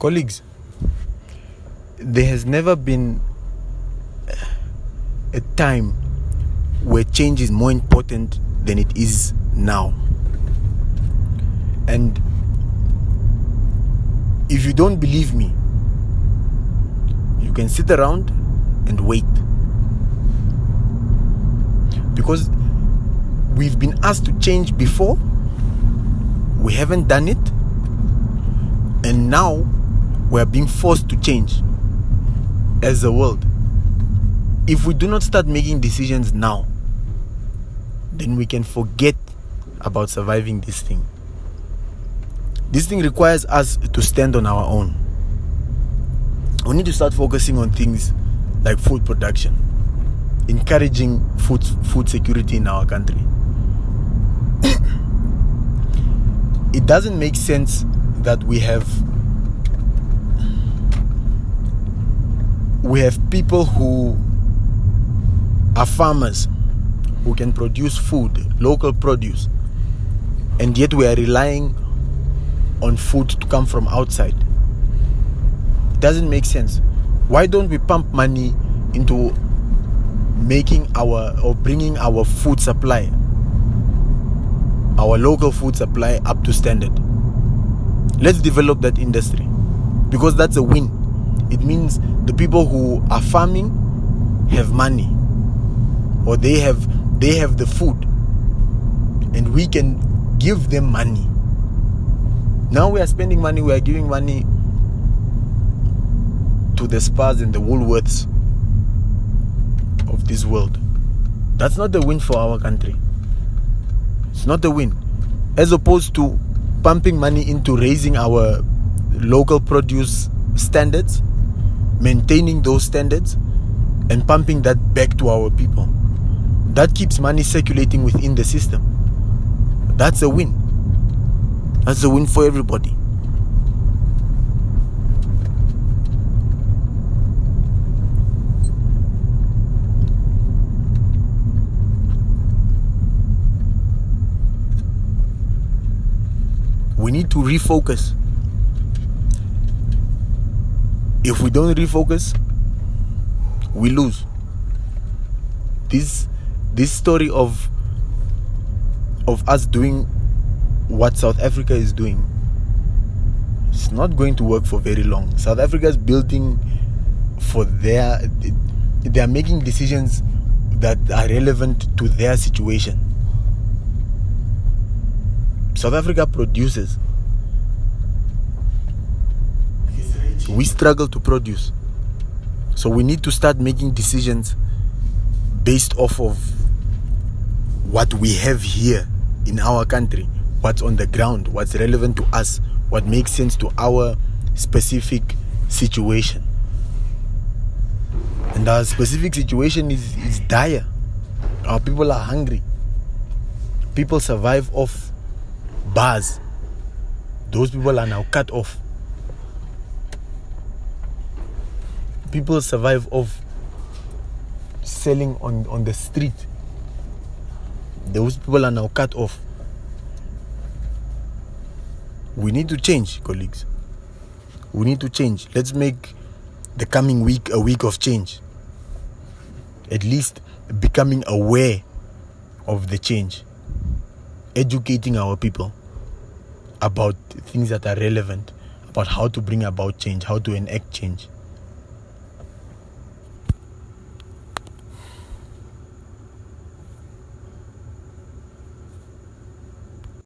Colleagues, there has never been a time where change is more important than it is now. And if you don't believe me, you can sit around and wait. Because we've been asked to change before, we haven't done it, and now we are being forced to change as a world. If we do not start making decisions now, then we can forget about surviving this thing. This thing requires us to stand on our own. We need to start focusing on things like food production, encouraging food security in our country. It doesn't make sense that we have people who are farmers who can produce food, local produce, and yet we are relying on food to come from outside. It doesn't make sense. Why don't we pump money into bringing our food supply, our local food supply, up to standard? Let's develop that industry, because that's a win. It means the people who are farming have money, or they have the food, and we can give them money. Now we are spending money, we are giving money to the Spars and the Woolworths of this world. That's not the win for our country. It's not the win. As opposed to pumping money into raising our local produce standards, maintaining those standards, and pumping that back to our people. That keeps money circulating within the system. That's a win. That's a win for everybody. We need to refocus. If we don't refocus, we lose. This story of us doing what South Africa is doing, it's not going to work for very long. South Africa is building for they are making decisions that are relevant to their situation. South Africa produces. We struggle to produce. So we need to start making decisions based off of what we have here in our country, what's on the ground, what's relevant to us, what makes sense to our specific situation. And our specific situation is dire. Our people are hungry. People survive off bars. Those people are now cut off. People survive off selling on the street. Those people are now cut off. We need to change, colleagues. We need to change. Let's make the coming week a week of change. At least becoming aware of the change. Educating our people about things that are relevant, about how to bring about change, how to enact change.